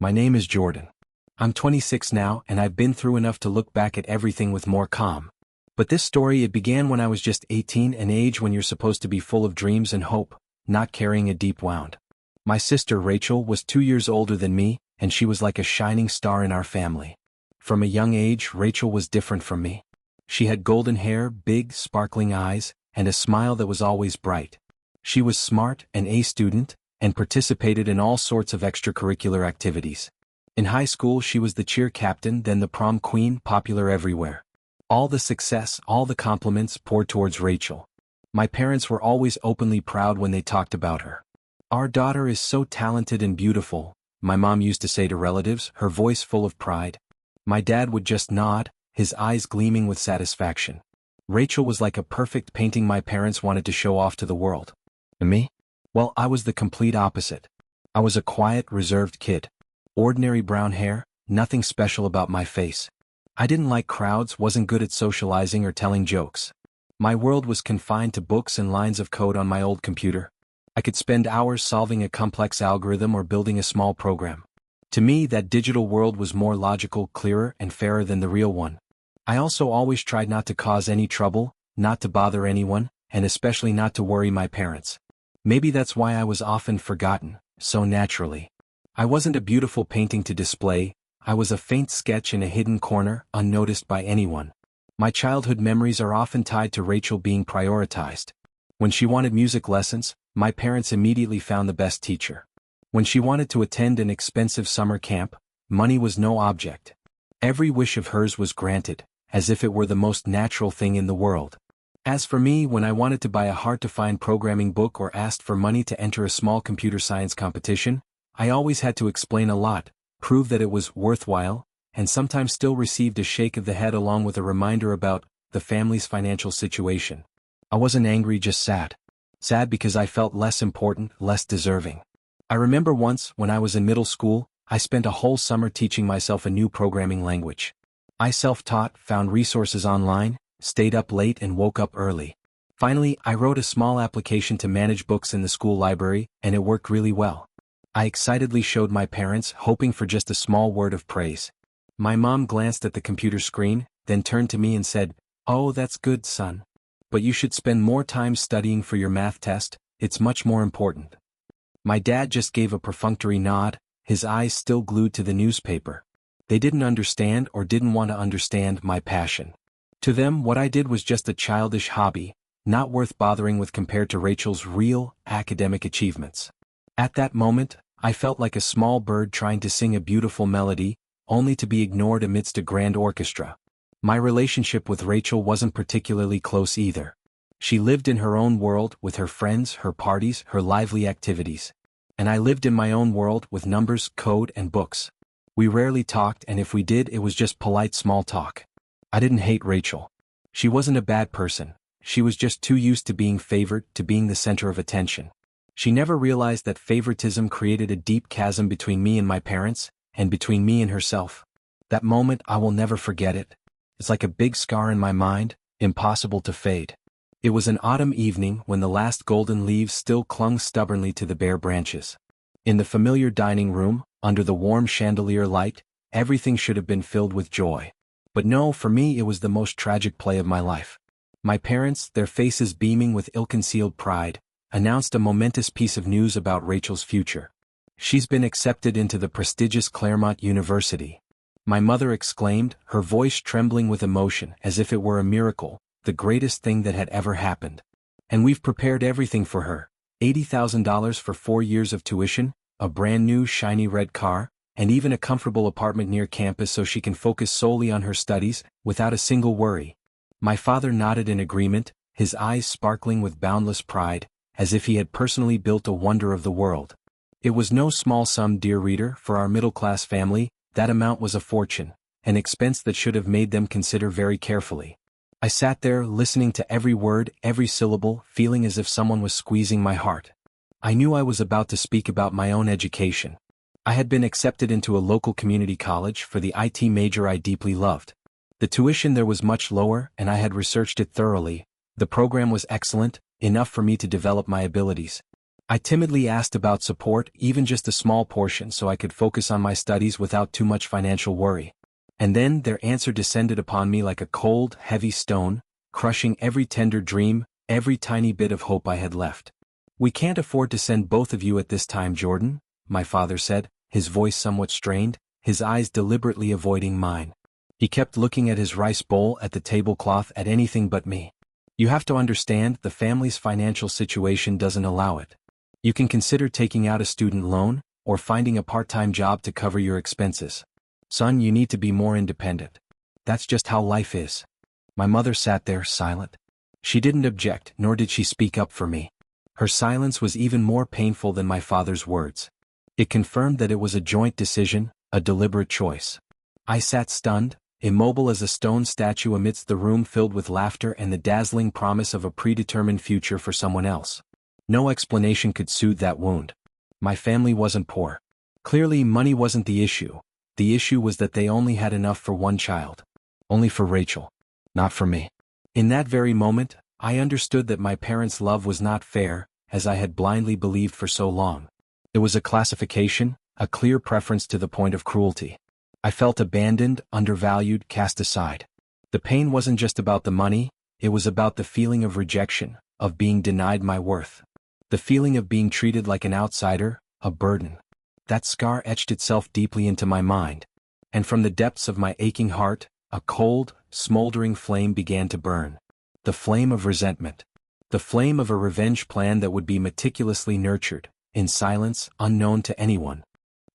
My name is Jordan. I'm 26 now and I've been through enough to look back at everything with more calm. But this story, it began when I was just 18, an age when you're supposed to be full of dreams and hope, not carrying a deep wound. My sister Rachel was 2 years older than me, and she was like a shining star in our family. From a young age, Rachel was different from me. She had golden hair, big, sparkling eyes, and a smile that was always bright. She was smart, an A student, and participated in all sorts of extracurricular activities. In high school she was the cheer captain, then the prom queen, popular everywhere. All the success, all the compliments poured towards Rachel. My parents were always openly proud when they talked about her. "Our daughter is so talented and beautiful," my mom used to say to relatives, her voice full of pride. My dad would just nod, his eyes gleaming with satisfaction. Rachel was like a perfect painting my parents wanted to show off to the world. And me? Well, I was the complete opposite. I was a quiet, reserved kid. Ordinary brown hair, nothing special about my face. I didn't like crowds, wasn't good at socializing or telling jokes. My world was confined to books and lines of code on my old computer. I could spend hours solving a complex algorithm or building a small program. To me, that digital world was more logical, clearer, and fairer than the real one. I also always tried not to cause any trouble, not to bother anyone, and especially not to worry my parents. Maybe that's why I was often forgotten, so naturally. I wasn't a beautiful painting to display, I was a faint sketch in a hidden corner, unnoticed by anyone. My childhood memories are often tied to Rachel being prioritized. When she wanted music lessons, my parents immediately found the best teacher. When she wanted to attend an expensive summer camp, money was no object. Every wish of hers was granted, as if it were the most natural thing in the world. As for me, when I wanted to buy a hard-to-find programming book or asked for money to enter a small computer science competition, I always had to explain a lot, prove that it was worthwhile, and sometimes still received a shake of the head along with a reminder about the family's financial situation. I wasn't angry, just sad. Sad because I felt less important, less deserving. I remember once, when I was in middle school, I spent a whole summer teaching myself a new programming language. I self-taught, found resources online, stayed up late and woke up early. Finally, I wrote a small application to manage books in the school library, and it worked really well. I excitedly showed my parents, hoping for just a small word of praise. My mom glanced at the computer screen, then turned to me and said, "Oh, that's good, son. But you should spend more time studying for your math test, it's much more important." My dad just gave a perfunctory nod, his eyes still glued to the newspaper. They didn't understand or didn't want to understand my passion. To them, what I did was just a childish hobby, not worth bothering with compared to Rachel's real, academic achievements. At that moment, I felt like a small bird trying to sing a beautiful melody, only to be ignored amidst a grand orchestra. My relationship with Rachel wasn't particularly close either. She lived in her own world, with her friends, her parties, her lively activities. And I lived in my own world, with numbers, code, and books. We rarely talked, and if we did, it was just polite small talk. I didn't hate Rachel. She wasn't a bad person. She was just too used to being favored, to being the center of attention. She never realized that favoritism created a deep chasm between me and my parents, and between me and herself. That moment, I will never forget it. It's like a big scar in my mind, impossible to fade. It was an autumn evening when the last golden leaves still clung stubbornly to the bare branches. In the familiar dining room, under the warm chandelier light, everything should have been filled with joy. But no, for me it was the most tragic play of my life. My parents, their faces beaming with ill-concealed pride, announced a momentous piece of news about Rachel's future. "She's been accepted into the prestigious Claremont University." My mother exclaimed, her voice trembling with emotion as if it were a miracle, the greatest thing that had ever happened. "And we've prepared everything for her. $80,000 for 4 years of tuition, a brand new shiny red car, and even a comfortable apartment near campus so she can focus solely on her studies, without a single worry." My father nodded in agreement, his eyes sparkling with boundless pride, as if he had personally built a wonder of the world. It was no small sum, dear reader, for our middle-class family. That amount was a fortune, an expense that should have made them consider very carefully. I sat there, listening to every word, every syllable, feeling as if someone was squeezing my heart. I knew I was about to speak about my own education. I had been accepted into a local community college for the IT major I deeply loved. The tuition there was much lower, and I had researched it thoroughly. The program was excellent, enough for me to develop my abilities. I timidly asked about support, even just a small portion, so I could focus on my studies without too much financial worry. And then their answer descended upon me like a cold, heavy stone, crushing every tender dream, every tiny bit of hope I had left. "We can't afford to send both of you at this time, Jordan," my father said, his voice somewhat strained, his eyes deliberately avoiding mine. He kept looking at his rice bowl, at the tablecloth, at anything but me. "You have to understand, the family's financial situation doesn't allow it. You can consider taking out a student loan, or finding a part-time job to cover your expenses. Son, you need to be more independent. That's just how life is." My mother sat there, silent. She didn't object, nor did she speak up for me. Her silence was even more painful than my father's words. It confirmed that it was a joint decision, a deliberate choice. I sat stunned, immobile as a stone statue amidst the room filled with laughter and the dazzling promise of a predetermined future for someone else. No explanation could soothe that wound. My family wasn't poor. Clearly, money wasn't the issue. The issue was that they only had enough for one child. Only for Rachel. Not for me. In that very moment, I understood that my parents' love was not fair, as I had blindly believed for so long. It was a classification, a clear preference to the point of cruelty. I felt abandoned, undervalued, cast aside. The pain wasn't just about the money, it was about the feeling of rejection, of being denied my worth. The feeling of being treated like an outsider, a burden. That scar etched itself deeply into my mind. And from the depths of my aching heart, a cold, smoldering flame began to burn. The flame of resentment. The flame of a revenge plan that would be meticulously nurtured, in silence, unknown to anyone.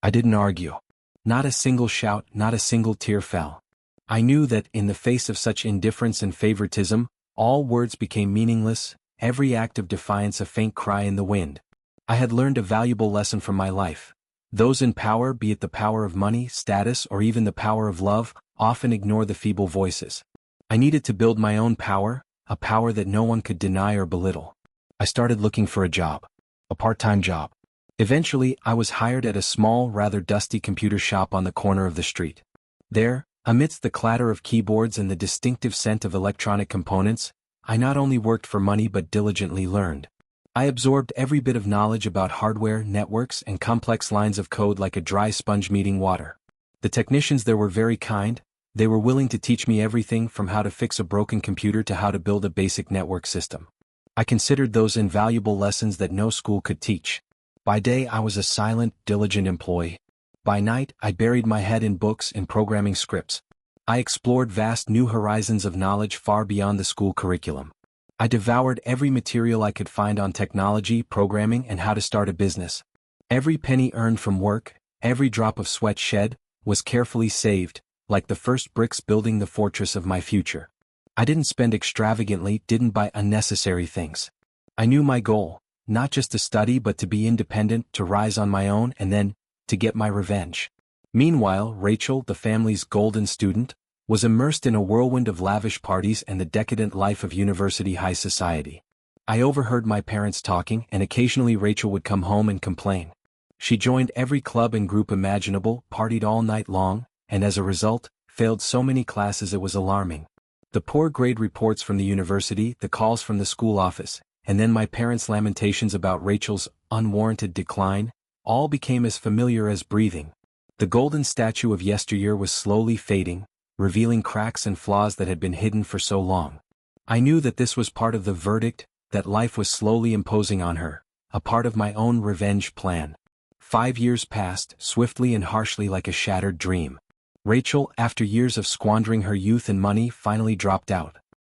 I didn't argue. Not a single shout, not a single tear fell. I knew that, in the face of such indifference and favoritism, all words became meaningless, every act of defiance a faint cry in the wind. I had learned a valuable lesson from my life. Those in power, be it the power of money, status, or even the power of love, often ignore the feeble voices. I needed to build my own power, a power that no one could deny or belittle. I started looking for a job. A part-time job. Eventually, I was hired at a small, rather dusty computer shop on the corner of the street. There, amidst the clatter of keyboards and the distinctive scent of electronic components, I not only worked for money but diligently learned. I absorbed every bit of knowledge about hardware, networks, and complex lines of code like a dry sponge meeting water. The technicians there were very kind. They were willing to teach me everything from how to fix a broken computer to how to build a basic network system. I considered those invaluable lessons that no school could teach. By day, I was a silent, diligent employee. By night, I buried my head in books and programming scripts. I explored vast new horizons of knowledge far beyond the school curriculum. I devoured every material I could find on technology, programming, and how to start a business. Every penny earned from work, every drop of sweat shed, was carefully saved, like the first bricks building the fortress of my future. I didn't spend extravagantly, didn't buy unnecessary things. I knew my goal, not just to study but to be independent, to rise on my own, and then, to get my revenge. Meanwhile, Rachel, the family's golden student, was immersed in a whirlwind of lavish parties and the decadent life of university high society. I overheard my parents talking, and occasionally Rachel would come home and complain. She joined every club and group imaginable, partied all night long, and as a result, failed so many classes it was alarming. The poor grade reports from the university, the calls from the school office, and then my parents' lamentations about Rachel's unwarranted decline, all became as familiar as breathing. The golden statue of yesteryear was slowly fading, revealing cracks and flaws that had been hidden for so long. I knew that this was part of the verdict, that life was slowly imposing on her, a part of my own revenge plan. 5 years passed, swiftly and harshly like a shattered dream. Rachel, after years of squandering her youth and money, finally dropped out.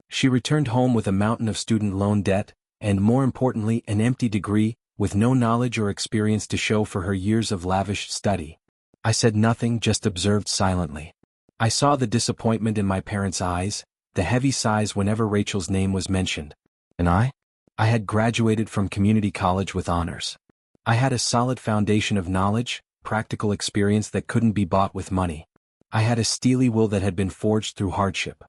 She returned home with a mountain of student loan debt, and more importantly, an empty degree, with no knowledge or experience to show for her years of lavish study. I said nothing, just observed silently. I saw the disappointment in my parents' eyes, the heavy sighs whenever Rachel's name was mentioned. And I? I had graduated from community college with honors. I had a solid foundation of knowledge, practical experience that couldn't be bought with money. I had a steely will that had been forged through hardship.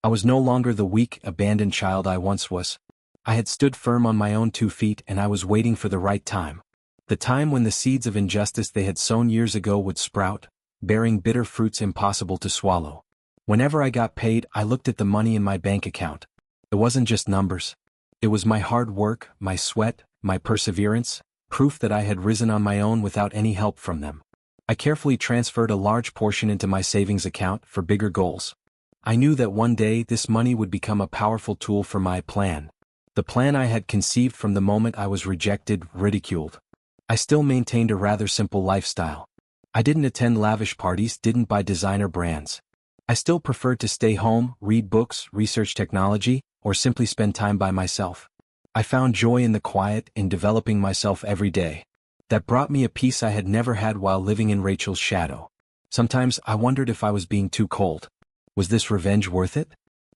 I was no longer the weak, abandoned child I once was. I had stood firm on my own 2 feet, and I was waiting for the right time. The time when the seeds of injustice they had sown years ago would sprout, bearing bitter fruits impossible to swallow. Whenever I got paid, I looked at the money in my bank account. It wasn't just numbers. It was my hard work, my sweat, my perseverance, proof that I had risen on my own without any help from them. I carefully transferred a large portion into my savings account for bigger goals. I knew that one day this money would become a powerful tool for my plan. The plan I had conceived from the moment I was rejected, ridiculed. I still maintained a rather simple lifestyle. I didn't attend lavish parties, didn't buy designer brands. I still preferred to stay home, read books, research technology, or simply spend time by myself. I found joy in the quiet, in developing myself every day. That brought me a peace I had never had while living in Rachel's shadow. Sometimes I wondered if I was being too cold. Was this revenge worth it?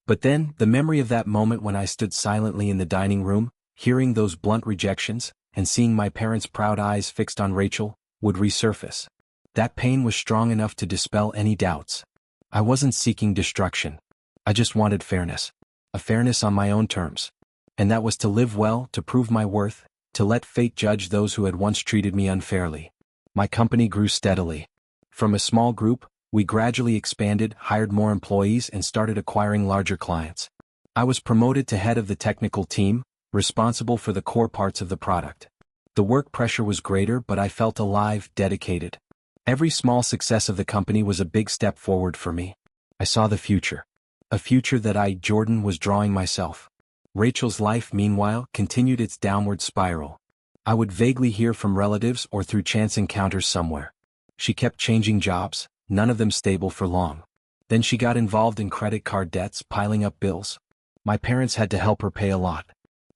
But then, the memory of that moment when I stood silently in the dining room, hearing those blunt rejections, and seeing my parents' proud eyes fixed on Rachel, would resurface. That pain was strong enough to dispel any doubts. I wasn't seeking destruction. I just wanted fairness. A fairness on my own terms. And that was to live well, to prove my worth, to let fate judge those who had once treated me unfairly. My company grew steadily. From a small group, we gradually expanded, hired more employees, and started acquiring larger clients. I was promoted to head of the technical team, responsible for the core parts of the product. The work pressure was greater, but I felt alive, dedicated. Every small success of the company was a big step forward for me. I saw the future. A future that I, Jordan, was drawing myself. Rachel's life, meanwhile, continued its downward spiral. I would vaguely hear from relatives or through chance encounters somewhere. She kept changing jobs, none of them stable for long. Then she got involved in credit card debts, piling up bills. My parents had to help her pay a lot.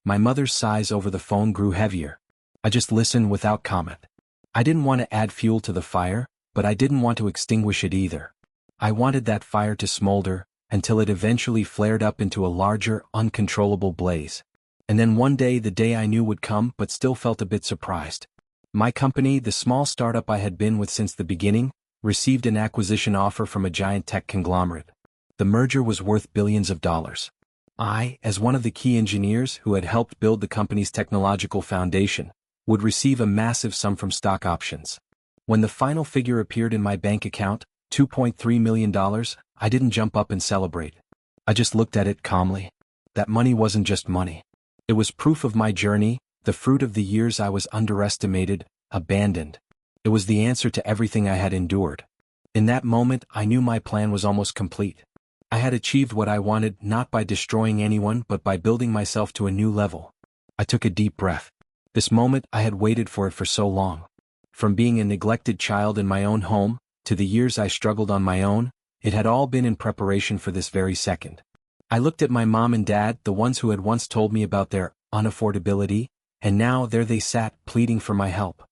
My mother's sighs over the phone grew heavier. I just listened without comment. I didn't want to add fuel to the fire, but I didn't want to extinguish it either. I wanted that fire to smolder, until it eventually flared up into a larger, uncontrollable blaze. And then one day, the day I knew would come but still felt a bit surprised. My company, the small startup I had been with since the beginning, received an acquisition offer from a giant tech conglomerate. The merger was worth billions of dollars. I, as one of the key engineers who had helped build the company's technological foundation, would receive a massive sum from stock options. When the final figure appeared in my bank account, $2.3 million, I didn't jump up and celebrate. I just looked at it calmly. That money wasn't just money. It was proof of my journey, the fruit of the years I was underestimated, abandoned. It was the answer to everything I had endured. In that moment, I knew my plan was almost complete. I had achieved what I wanted, not by destroying anyone but by building myself to a new level. I took a deep breath. This moment, I had waited for it for so long. From being a neglected child in my own home, to the years I struggled on my own, it had all been in preparation for this very second. I looked at my mom and dad, the ones who had once told me about their unaffordability, and now there they sat, pleading for my help.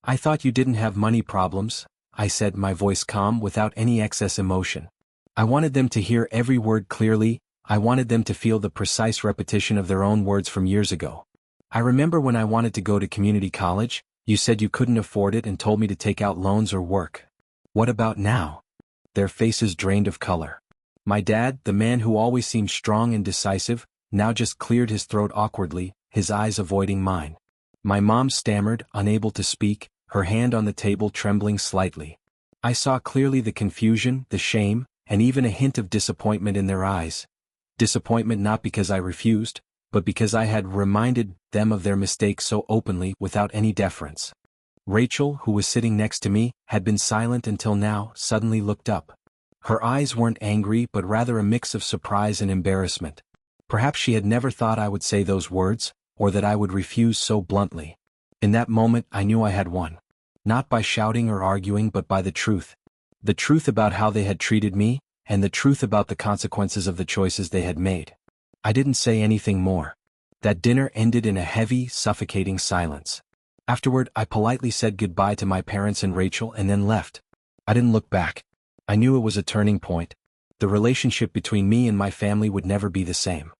I thought you didn't have money problems, I said, my voice calm without any excess emotion. I wanted them to hear every word clearly. I wanted them to feel the precise repetition of their own words from years ago. I remember when I wanted to go to community college, you said you couldn't afford it and told me to take out loans or work. What about now? Their faces drained of color. My dad, the man who always seemed strong and decisive, now just cleared his throat awkwardly, his eyes avoiding mine. My mom stammered, unable to speak, her hand on the table trembling slightly. I saw clearly the confusion, the shame, and even a hint of disappointment in their eyes. Disappointment not because I refused, but because I had reminded them of their mistake so openly without any deference. Rachel, who was sitting next to me, had been silent until now, suddenly looked up. Her eyes weren't angry but rather a mix of surprise and embarrassment. Perhaps she had never thought I would say those words, or that I would refuse so bluntly. In that moment I knew I had won. Not by shouting or arguing but by the truth. The truth about how they had treated me, and the truth about the consequences of the choices they had made. I didn't say anything more. That dinner ended in a heavy, suffocating silence. Afterward, I politely said goodbye to my parents and Rachel and then left. I didn't look back. I knew it was a turning point. The relationship between me and my family would never be the same.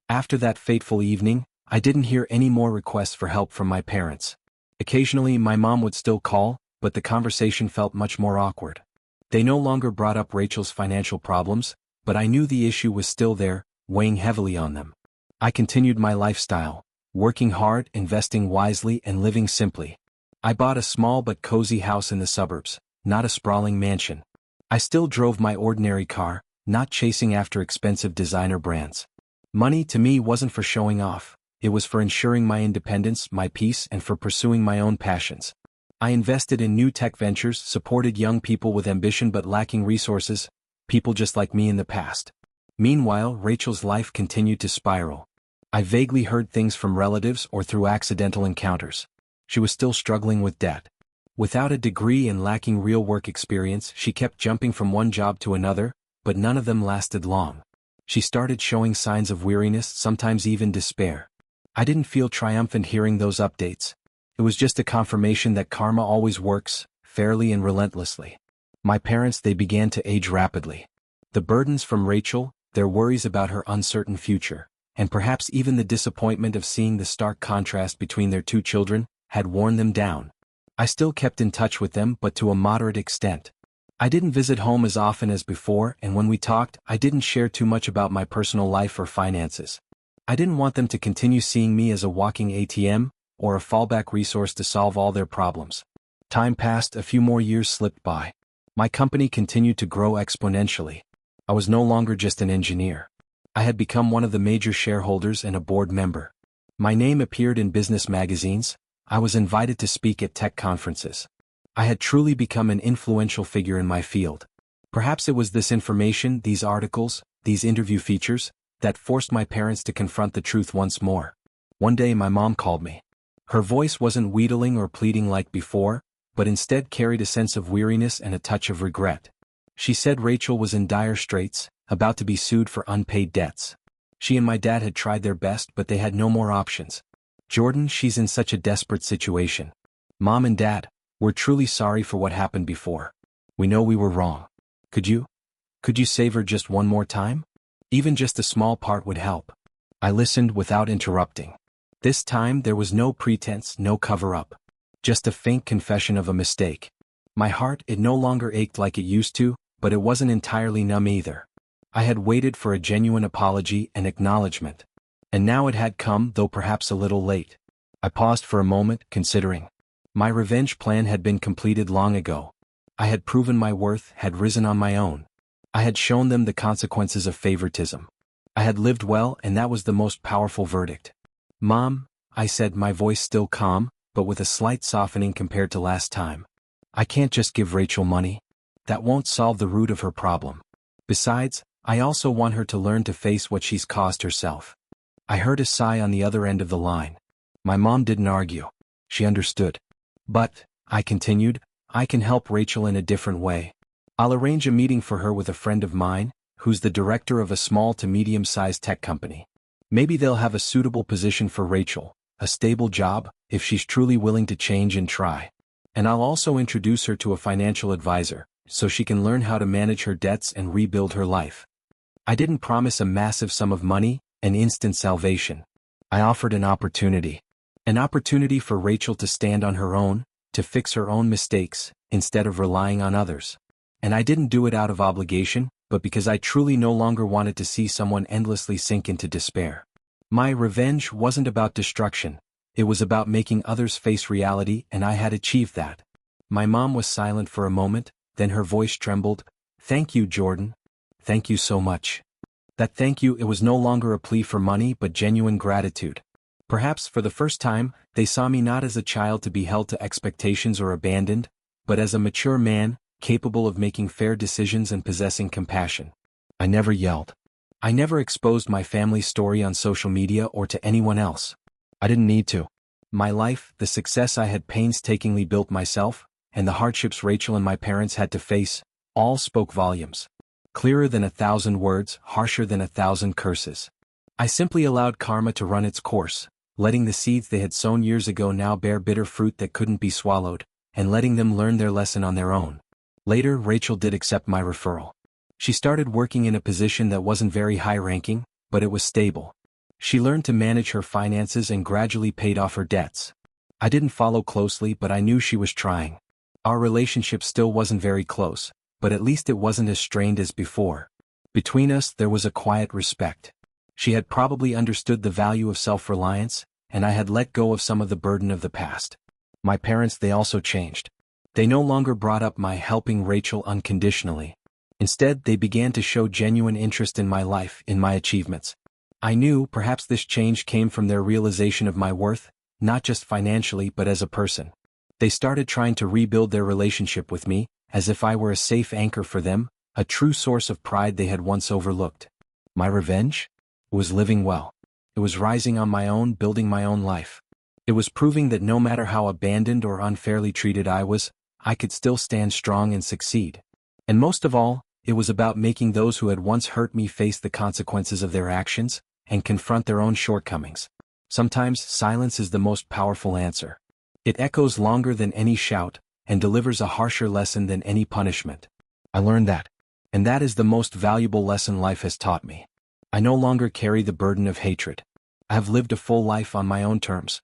After that fateful evening, I didn't hear any more requests for help from my parents. Occasionally, my mom would still call, but the conversation felt much more awkward. They no longer brought up Rachel's financial problems, but I knew the issue was still there, weighing heavily on them. I continued my lifestyle, working hard, investing wisely, and living simply. I bought a small but cozy house in the suburbs, not a sprawling mansion. I still drove my ordinary car, not chasing after expensive designer brands. Money to me wasn't for showing off, It was for ensuring my independence, my peace, and for pursuing my own passions. I invested in new tech ventures, supported young people with ambition but lacking resources, people just like me in the past. Meanwhile, Rachel's life continued to spiral. I vaguely heard things from relatives or through accidental encounters. She was still struggling with debt. Without a degree and lacking real work experience, she kept jumping from one job to another, but none of them lasted long. She started showing signs of weariness, sometimes even despair. I didn't feel triumphant hearing those updates. It was just a confirmation that karma always works, fairly and relentlessly. My parents, they began to age rapidly. The burdens from Rachel, their worries about her uncertain future, and perhaps even the disappointment of seeing the stark contrast between their two children, had worn them down. I still kept in touch with them, but to a moderate extent. I didn't visit home as often as before, and when we talked, I didn't share too much about my personal life or finances. I didn't want them to continue seeing me as a walking ATM, or a fallback resource to solve all their problems. Time passed, a few more years slipped by. My company continued to grow exponentially. I was no longer just an engineer. I had become one of the major shareholders and a board member. My name appeared in business magazines. I was invited to speak at tech conferences. I had truly become an influential figure in my field. Perhaps it was this information, these articles, these interview features, that forced my parents to confront the truth once more. One day my mom called me. Her voice wasn't wheedling or pleading like before, but instead carried a sense of weariness and a touch of regret. She said Rachel was in dire straits, about to be sued for unpaid debts. She and my dad had tried their best, but they had no more options. Jordan, she's in such a desperate situation. Mom and Dad, we're truly sorry for what happened before. We know we were wrong. Could you save her just one more time? Even just a small part would help. I listened without interrupting. This time there was no pretense, no cover-up. Just a faint confession of a mistake. My heart, it no longer ached like it used to, but it wasn't entirely numb either. I had waited for a genuine apology and acknowledgement. And now it had come, though perhaps a little late. I paused for a moment, considering. My revenge plan had been completed long ago. I had proven my worth, had risen on my own. I had shown them the consequences of favoritism. I had lived well, and that was the most powerful verdict. Mom, I said, my voice still calm, but with a slight softening compared to last time. I can't just give Rachel money. That won't solve the root of her problem. Besides, I also want her to learn to face what she's caused herself. I heard a sigh on the other end of the line. My mom didn't argue. She understood. But, I continued, I can help Rachel in a different way. I'll arrange a meeting for her with a friend of mine, who's the director of a small to medium-sized tech company. Maybe they'll have a suitable position for Rachel, a stable job, if she's truly willing to change and try. And I'll also introduce her to a financial advisor, so she can learn how to manage her debts and rebuild her life. I didn't promise a massive sum of money, an instant salvation. I offered an opportunity. An opportunity for Rachel to stand on her own, to fix her own mistakes, instead of relying on others. And I didn't do it out of obligation, but because I truly no longer wanted to see someone endlessly sink into despair. My revenge wasn't about destruction. It was about making others face reality, and I had achieved that. My mom was silent for a moment, then her voice trembled. Thank you, Jordan. Thank you so much. That thank you, it was no longer a plea for money but genuine gratitude. Perhaps for the first time, they saw me not as a child to be held to expectations or abandoned, but as a mature man, capable of making fair decisions and possessing compassion. I never yelled. I never exposed my family's story on social media or to anyone else. I didn't need to. My life, the success I had painstakingly built myself, and the hardships Rachel and my parents had to face, all spoke volumes. Clearer than 1,000 words, harsher than 1,000 curses. I simply allowed karma to run its course, letting the seeds they had sown years ago now bear bitter fruit that couldn't be swallowed, and letting them learn their lesson on their own. Later, Rachel did accept my referral. She started working in a position that wasn't very high-ranking, but it was stable. She learned to manage her finances and gradually paid off her debts. I didn't follow closely, but I knew she was trying. Our relationship still wasn't very close, but at least it wasn't as strained as before. Between us there was a quiet respect. She had probably understood the value of self-reliance, and I had let go of some of the burden of the past. My parents, they also changed. They no longer brought up my helping Rachel unconditionally. Instead, they began to show genuine interest in my life, in my achievements. I knew perhaps this change came from their realization of my worth, not just financially but as a person. They started trying to rebuild their relationship with me, as if I were a safe anchor for them, a true source of pride they had once overlooked. My revenge? It was living well. It was rising on my own, building my own life. It was proving that no matter how abandoned or unfairly treated I was, I could still stand strong and succeed. And most of all, it was about making those who had once hurt me face the consequences of their actions and confront their own shortcomings. Sometimes silence is the most powerful answer. It echoes longer than any shout and delivers a harsher lesson than any punishment. I learned that. And that is the most valuable lesson life has taught me. I no longer carry the burden of hatred. I have lived a full life on my own terms,